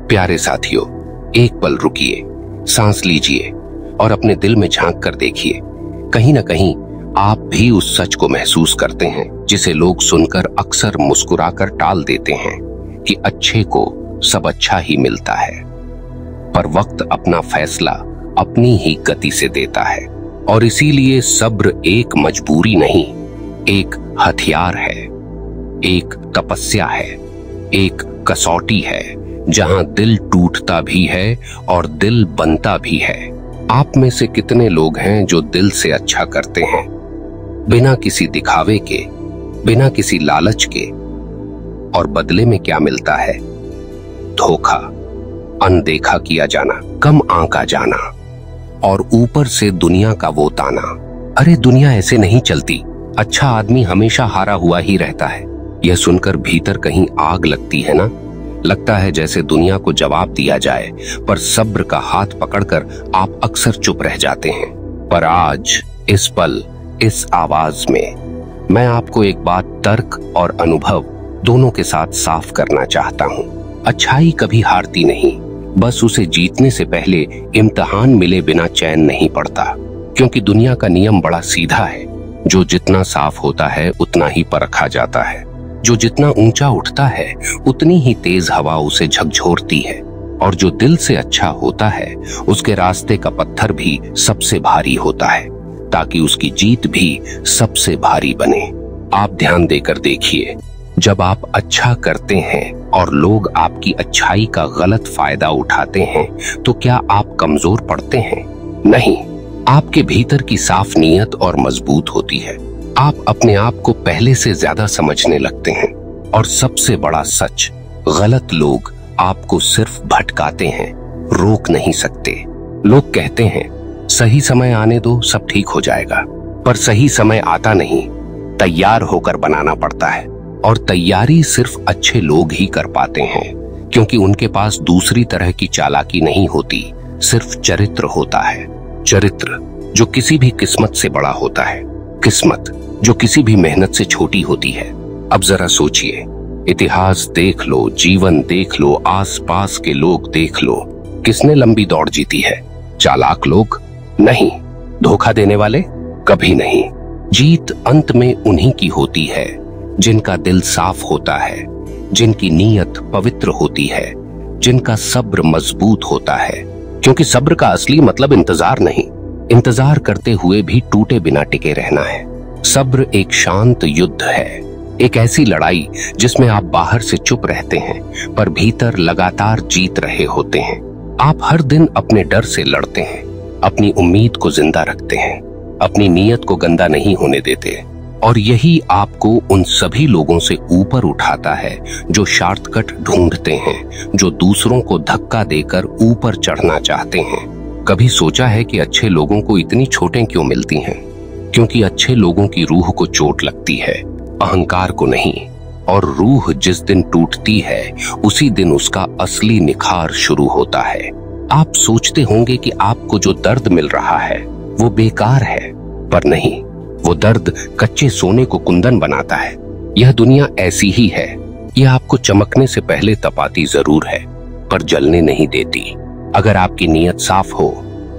प्यारे साथियों, एक पल रुकिए, सांस लीजिए और अपने दिल में झांक कर देखिए। कहीं ना कहीं आप भी उस सच को महसूस करते हैं जिसे लोग सुनकर अक्सर मुस्कुराकर टाल देते हैं कि अच्छे को सब अच्छा ही मिलता है, पर वक्त अपना फैसला अपनी ही गति से देता है। और इसीलिए सब्र एक मजबूरी नहीं, एक हथियार है, एक तपस्या है, एक कसौटी है जहां दिल टूटता भी है और दिल बनता भी है। आप में से कितने लोग हैं जो दिल से अच्छा करते हैं, बिना किसी दिखावे के, बिना किसी लालच के, और बदले में क्या मिलता है? धोखा, अनदेखा किया जाना, कम आंका जाना और ऊपर से दुनिया का वो ताना, अरे दुनिया ऐसे नहीं चलती, अच्छा आदमी हमेशा हारा हुआ ही रहता है। यह सुनकर भीतर कहीं आग लगती है ना। लगता है जैसे दुनिया को जवाब दिया जाए, पर सब्र का हाथ पकड़कर आप अक्सर चुप रह जाते हैं। पर आज इस पल, इस आवाज में मैं आपको एक बात तर्क और अनुभव दोनों के साथ साफ करना चाहता हूं। अच्छाई कभी हारती नहीं, बस उसे जीतने से पहले इम्तिहान मिले बिना चैन नहीं पड़ता। क्योंकि दुनिया का नियम बड़ा सीधा है, जो जितना साफ होता है उतना ही परखा जाता है, जो जितना ऊंचा उठता है उतनी ही तेज हवा उसे झकझोरती है, और जो दिल से अच्छा होता है उसके रास्ते का पत्थर भी सबसे भारी होता है, ताकि उसकी जीत भी सबसे भारी बने। आप ध्यान देकर देखिए, जब आप अच्छा करते हैं और लोग आपकी अच्छाई का गलत फायदा उठाते हैं, तो क्या आप कमजोर पड़ते हैं? नहीं, आपके भीतर की साफ नीयत और मजबूत होती है। आप अपने आप को पहले से ज्यादा समझने लगते हैं। और सबसे बड़ा सच, गलत लोग आपको सिर्फ भटकाते हैं, रोक नहीं सकते। लोग कहते हैं सही समय आने दो, सब ठीक हो जाएगा, पर सही समय आता नहीं, तैयार होकर बनाना पड़ता है। और तैयारी सिर्फ अच्छे लोग ही कर पाते हैं, क्योंकि उनके पास दूसरी तरह की चालाकी नहीं होती, सिर्फ चरित्र होता है। चरित्र जो किसी भी किस्मत से बड़ा होता है, किस्मत जो किसी भी मेहनत से छोटी होती है। अब जरा सोचिए, इतिहास देख लो, जीवन देख लो, आसपास के लोग देख लो, किसने लंबी दौड़ जीती है? चालाक लोग? नहीं। धोखा देने वाले? कभी नहीं। जीत अंत में उन्हीं की होती है जिनका दिल साफ होता है, जिनकी नीयत पवित्र होती है, जिनका सब्र मजबूत होता है। क्योंकि सब्र का असली मतलब इंतजार नहीं, इंतजार करते हुए भी टूटे बिना टिके रहना है। सब्र एक शांत युद्ध है, एक ऐसी लड़ाई जिसमें आप बाहर से चुप रहते हैं पर भीतर लगातार जीत रहे होते हैं। आप हर दिन अपने डर से लड़ते हैं, अपनी उम्मीद को जिंदा रखते हैं, अपनी नीयत को गंदा नहीं होने देते। और यही आपको उन सभी लोगों से ऊपर उठाता है जो शॉर्टकट ढूंढते हैं, जो दूसरों को धक्का देकर ऊपर चढ़ना चाहते हैं। कभी सोचा है कि अच्छे लोगों को इतनी चोटें क्यों मिलती हैं? क्योंकि अच्छे लोगों की रूह को चोट लगती है, अहंकार को नहीं। और रूह जिस दिन टूटती है उसी दिन उसका असली निखार शुरू होता है। आप सोचते होंगे कि आपको जो दर्द मिल रहा है वो बेकार है, पर नहीं, वो दर्द कच्चे सोने को कुंदन बनाता है। यह दुनिया ऐसी ही है, यह आपको चमकने से पहले तपाती जरूर है, पर जलने नहीं देती, अगर आपकी नीयत साफ हो।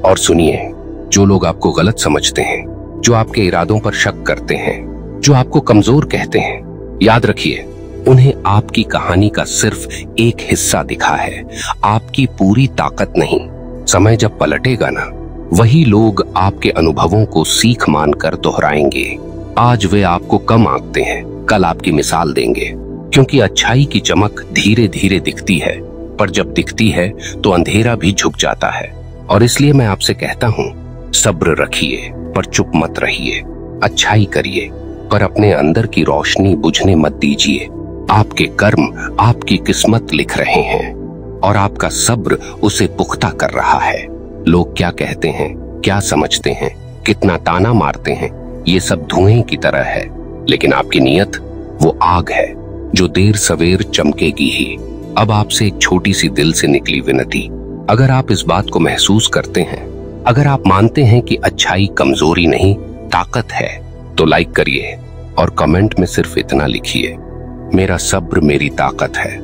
और सुनिए, जो लोग आपको गलत समझते हैं, जो आपके इरादों पर शक करते हैं, जो आपको कमजोर कहते हैं, याद रखिए, उन्हें आपकी कहानी का सिर्फ एक हिस्सा दिखा है, आपकी पूरी ताकत नहीं। समय जब पलटेगा ना, वही लोग आपके अनुभवों को सीख मानकर दोहराएंगे। आज वे आपको कम आंकते हैं, कल आपकी मिसाल देंगे। क्योंकि अच्छाई की चमक धीरे धीरे दिखती है, पर जब दिखती है तो अंधेरा भी झुक जाता है। और इसलिए मैं आपसे कहता हूँ, सब्र रखिए पर चुप मत रहिए, अच्छाई करिए पर अपने अंदर की रोशनी बुझने मत दीजिए। आपके कर्म आपकी किस्मत लिख रहे हैं और आपका सब्र उसे पुख्ता कर रहा है। लोग क्या कहते हैं, क्या समझते हैं, कितना ताना मारते हैं, ये सब धुएं की तरह है, लेकिन आपकी नीयत वो आग है जो देर सवेर चमकेगी ही। अब आपसे एक छोटी सी दिल से निकली विनती, अगर आप इस बात को महसूस करते हैं, अगर आप मानते हैं कि अच्छाई कमजोरी नहीं ताकत है, तो लाइक करिए और कमेंट में सिर्फ इतना लिखिए, मेरा सब्र मेरी ताकत है।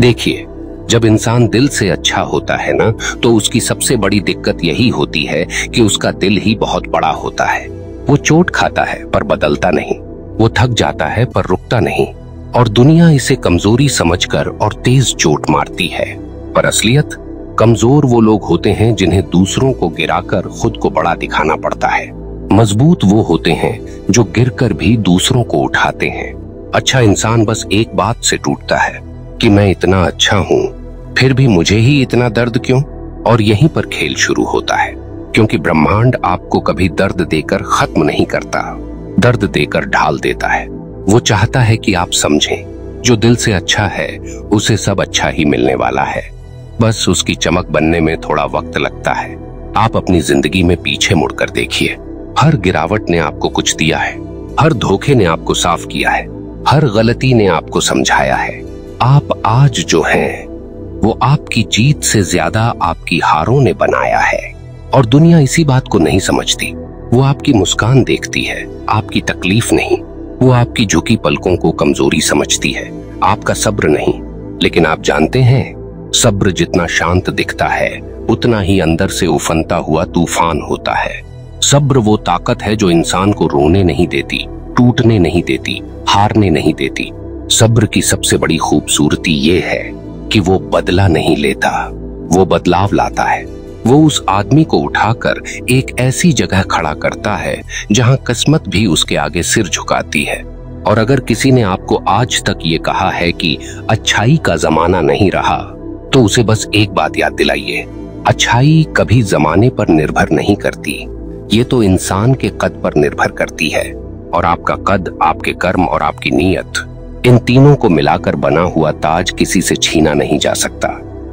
देखिए, जब इंसान दिल से अच्छा होता है ना, तो उसकी सबसे बड़ी दिक्कत यही होती है कि उसका दिल ही बहुत बड़ा होता है। वो चोट खाता है पर बदलता नहीं, वो थक जाता है पर रुकता नहीं, और दुनिया इसे कमजोरी समझकर और तेज चोट मारती है। पर असलियत, कमजोर वो लोग होते हैं जिन्हें दूसरों को गिराकर खुद को बड़ा दिखाना पड़ता है। मजबूत वो होते हैं जो गिरकर भी दूसरों को उठाते हैं। अच्छा इंसान बस एक बात से टूटता है कि मैं इतना अच्छा हूँ, फिर भी मुझे ही इतना दर्द क्यों? और यहीं पर खेल शुरू होता है, क्योंकि ब्रह्मांड आपको कभी दर्द देकर खत्म नहीं करता, दर्द देकर ढाल देता है। वो चाहता है कि आप समझें, जो दिल से अच्छा है उसे सब अच्छा ही मिलने वाला है, बस उसकी चमक बनने में थोड़ा वक्त लगता है। आप अपनी जिंदगी में पीछे मुड़कर देखिए, हर गिरावट ने आपको कुछ दिया है, हर धोखे ने आपको साफ किया है, हर गलती ने आपको समझाया है। आप आज जो हैं, वो आपकी जीत से ज्यादा आपकी हारों ने बनाया है, और दुनिया इसी बात को नहीं समझती। वो आपकी मुस्कान देखती है, आपकी तकलीफ नहीं। वो आपकी झुकी पलकों को कमजोरी समझती है, आपका सब्र नहीं। लेकिन आप जानते हैं, सब्र जितना शांत दिखता है उतना ही अंदर से उफनता हुआ तूफान होता है। सब्र वो ताकत है जो इंसान को रोने नहीं देती, टूटने नहीं देती, हारने नहीं देती। सब्र की सबसे बड़ी खूबसूरती ये है कि वो बदला नहीं लेता, वो बदलाव लाता है। वो उस आदमी को उठाकर एक ऐसी जगह खड़ा करता है जहां किस्मत भी उसके आगे सिर झुकाती है। और अगर किसी ने आपको आज तक ये कहा है कि अच्छाई का जमाना नहीं रहा, तो उसे बस एक बात याद दिलाइए, अच्छाई कभी जमाने पर निर्भर नहीं करती, ये तो इंसान के कद पर निर्भर करती है। और आपका कद, आपके कर्म और आपकी नीयत, इन तीनों को मिलाकर बना हुआ ताज किसी से छीना नहीं जा सकता।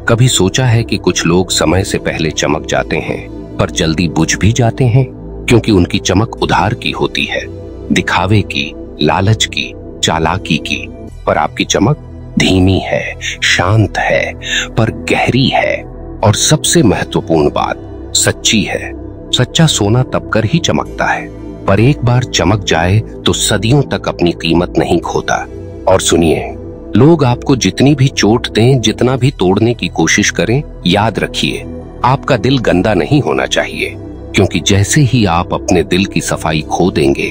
कभी सोचा है कि कुछ लोग समय से पहले चमक जाते हैं पर जल्दी बुझ भी जाते हैं, क्योंकि उनकी चमक उधार की होती है, दिखावे की, लालच की, चालाकी की। पर आपकी चमक धीमी है, शांत है, पर गहरी है, और सबसे महत्वपूर्ण बात, सच्ची है। सच्चा सोना तब कर ही चमकता है, पर एक बार चमक जाए तो सदियों तक अपनी कीमत नहीं खोता। और सुनिए, लोग आपको जितनी भी चोट दें, जितना भी तोड़ने की कोशिश करें, याद रखिए, आपका दिल गंदा नहीं होना चाहिए, क्योंकि जैसे ही आप अपने दिल की सफाई खो देंगे,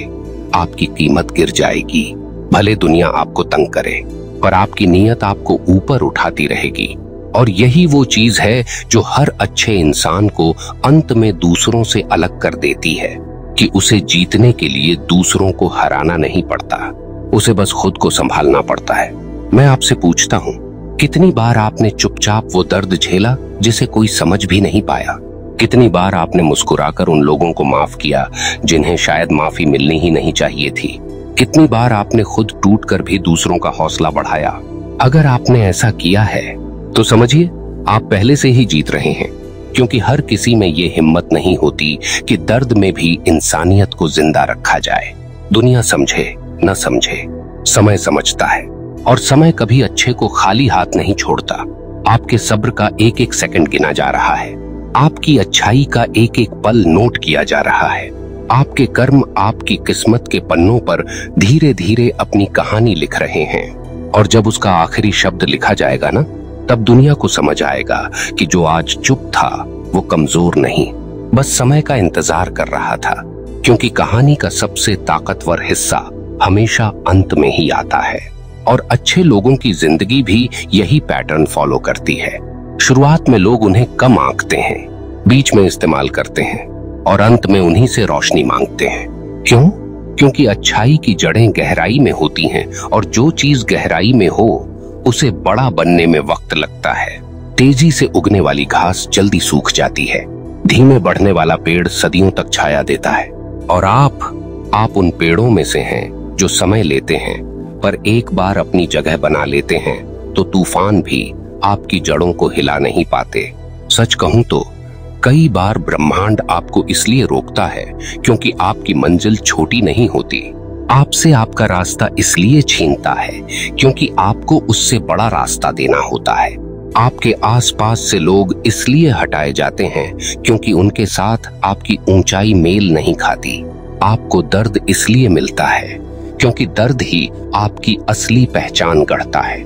आपकी कीमत गिर जाएगी। भले दुनिया आपको तंग करे, पर आपकी नीयत आपको ऊपर उठाती रहेगी। और यही वो चीज है जो हर अच्छे इंसान को अंत में दूसरों से अलग कर देती है, कि उसे जीतने के लिए दूसरों को हराना नहीं पड़ता, उसे बस खुद को संभालना पड़ता है। मैं आपसे पूछता हूँ, कितनी बार आपने चुपचाप वो दर्द झेला जिसे कोई समझ भी नहीं पाया? कितनी बार आपने मुस्कुराकर उन लोगों को माफ किया जिन्हें शायद माफी मिलनी ही नहीं चाहिए थी? कितनी बार आपने खुद टूटकर भी दूसरों का हौसला बढ़ाया? अगर आपने ऐसा किया है तो समझिए आप पहले से ही जीत रहे हैं, क्योंकि हर किसी में ये हिम्मत नहीं होती कि दर्द में भी इंसानियत को जिंदा रखा जाए। दुनिया समझे न समझे, समय समझता है, और समय कभी अच्छे को खाली हाथ नहीं छोड़ता। आपके सब्र का एक एक सेकंड गिना जा रहा है, आपकी अच्छाई का एक एक पल नोट किया जा रहा है। आपके कर्म आपकी किस्मत के पन्नों पर धीरे धीरे अपनी कहानी लिख रहे हैं, और जब उसका आखिरी शब्द लिखा जाएगा ना, तब दुनिया को समझ आएगा कि जो आज चुप था वो कमजोर नहीं, बस समय का इंतजार कर रहा था। क्योंकि कहानी का सबसे ताकतवर हिस्सा हमेशा अंत में ही आता है, और अच्छे लोगों की जिंदगी भी यही पैटर्न फॉलो करती है। शुरुआत में लोग उन्हें कम आंकते हैं, बीच में इस्तेमाल करते हैं, और अंत में उन्हीं से रोशनी मांगते हैं। क्यों? क्योंकि अच्छाई की जड़ें गहराई में होती हैं, और जो चीज गहराई में हो उसे बड़ा बनने में वक्त लगता है। तेजी से उगने वाली घास जल्दी सूख जाती है, धीमे बढ़ने वाला पेड़ सदियों तक छाया देता है। और आप उन पेड़ों में से हैं जो समय लेते हैं, पर एक बार अपनी जगह बना लेते हैं तो तूफान भी आपकी जड़ों को हिला नहीं पाते। सच कहूं तो कई बार ब्रह्मांड आपको इसलिए रोकता है क्योंकि आपकी मंजिल छोटी नहीं होती। आपसे आपका रास्ता इसलिए छीनता है क्योंकि आपको उससे बड़ा रास्ता देना होता है। आपके आसपास से लोग इसलिए हटाए जाते हैं क्योंकि उनके साथ आपकी ऊंचाई मेल नहीं खाती। आपको दर्द इसलिए मिलता है क्योंकि दर्द ही आपकी असली पहचान गढ़ता है।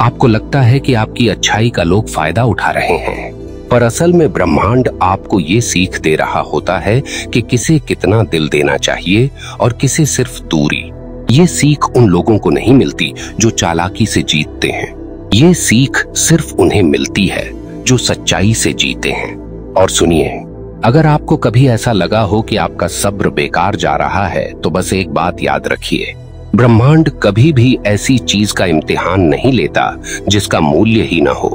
आपको लगता है कि आपकी अच्छाई का लोग फायदा उठा रहे हैं, पर असल में ब्रह्मांड आपको ये सीख दे रहा होता है कि किसे कितना दिल देना चाहिए और किसे सिर्फ दूरी। ये सीख उन लोगों को नहीं मिलती जो चालाकी से जीतते हैं, ये सीख सिर्फ उन्हें मिलती है जो सच्चाई से जीते हैं। और सुनिए, अगर आपको कभी ऐसा लगा हो कि आपका सब्र बेकार जा रहा है, तो बस एक बात याद रखिए, ब्रह्मांड कभी भी ऐसी चीज का इम्तिहान नहीं लेता जिसका मूल्य ही ना हो।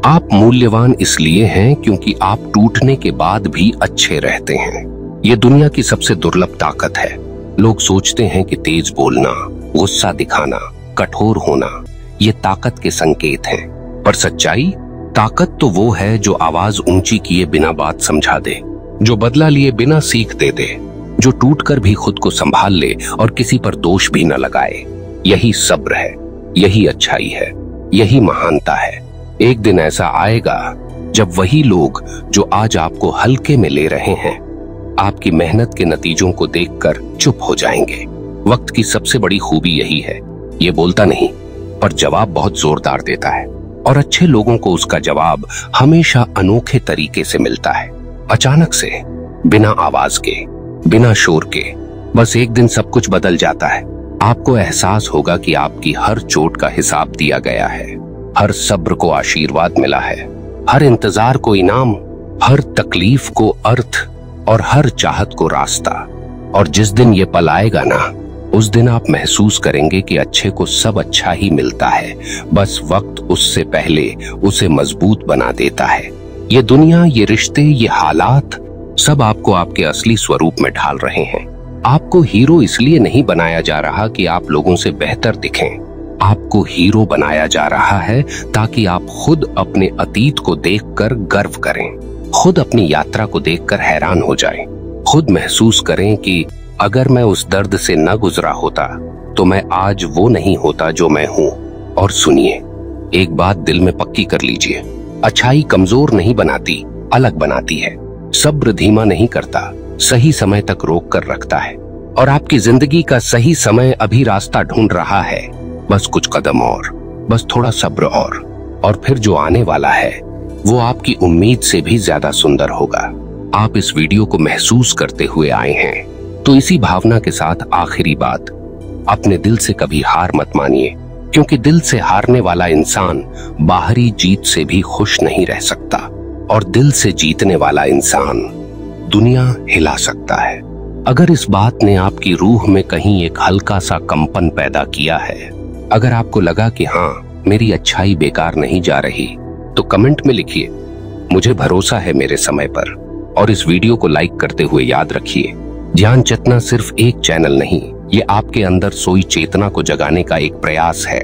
आप मूल्यवान इसलिए हैं क्योंकि आप टूटने के बाद भी अच्छे रहते हैं। ये दुनिया की सबसे दुर्लभ ताकत है। लोग सोचते हैं कि तेज बोलना, गुस्सा दिखाना, कठोर होना ये ताकत के संकेत हैं, पर सच्चाई, ताकत तो वो है जो आवाज ऊंची किए बिना बात समझा दे, जो बदला लिए बिना सीख दे दे, जो टूटकर भी खुद को संभाल ले और किसी पर दोष भी न लगाए। यही सब्र है, यही अच्छाई है, यही महानता है। एक दिन ऐसा आएगा जब वही लोग जो आज आपको हल्के में ले रहे हैं, आपकी मेहनत के नतीजों को देखकर चुप हो जाएंगे। वक्त की सबसे बड़ी खूबी यही है, ये बोलता नहीं पर जवाब बहुत जोरदार देता है, और अच्छे लोगों को उसका जवाब हमेशा अनोखे तरीके से मिलता है, अचानक से, बिना आवाज के, बिना शोर के। बस एक दिन सब कुछ बदल जाता है। आपको एहसास होगा कि आपकी हर चोट का हिसाब दिया गया है, हर सब्र को आशीर्वाद मिला है, हर इंतजार को इनाम, हर तकलीफ को अर्थ और हर चाहत को रास्ता। और जिस दिन ये पल आएगा ना, उस दिन आप महसूस करेंगे कि अच्छे को सब अच्छा ही मिलता है, बस वक्त उससे पहले उसे मजबूत बना देता है। ये दुनिया, ये रिश्ते, ये हालात सब आपको आपके असली स्वरूप में ढाल रहे हैं। आपको हीरो इसलिए नहीं बनाया जा रहा कि आप लोगों से बेहतर दिखें, आपको हीरो बनाया जा रहा है ताकि आप खुद अपने अतीत को देखकर गर्व करें, खुद अपनी यात्रा को देखकर हैरान हो जाएं, खुद महसूस करें कि अगर मैं उस दर्द से न गुजरा होता तो मैं आज वो नहीं होता जो मैं हूं। और सुनिए, एक बात दिल में पक्की कर लीजिए, अच्छाई कमजोर नहीं बनाती, अलग बनाती है। सब्र धीमा नहीं करता, सही समय तक रोक कर रखता है। और आपकी जिंदगी का सही समय अभी रास्ता ढूंढ रहा है, बस कुछ कदम और, बस थोड़ा सब्र और फिर जो आने वाला है वो आपकी उम्मीद से भी ज्यादा सुंदर होगा। आप इस वीडियो को महसूस करते हुए आए हैं, तो इसी भावना के साथ आखिरी बात, अपने दिल से कभी हार मत मानिए, क्योंकि दिल से हारने वाला इंसान बाहरी जीत से भी खुश नहीं रह सकता, और दिल से जीतने वाला इंसान दुनिया हिला सकता है। अगर इस बात ने आपकी रूह में कहीं एक हल्का सा कंपन पैदा किया है, अगर आपको लगा कि हाँ, मेरी अच्छाई बेकार नहीं जा रही, तो कमेंट में लिखिए, मुझे भरोसा है मेरे समय पर। और इस वीडियो को लाइक करते हुए याद रखिए, ज्ञान चेतना सिर्फ एक चैनल नहीं, ये आपके अंदर सोई चेतना को जगाने का एक प्रयास है।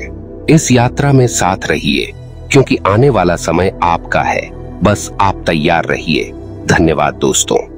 इस यात्रा में साथ रहिए, क्योंकि आने वाला समय आपका है, बस आप तैयार रहिए। धन्यवाद दोस्तों।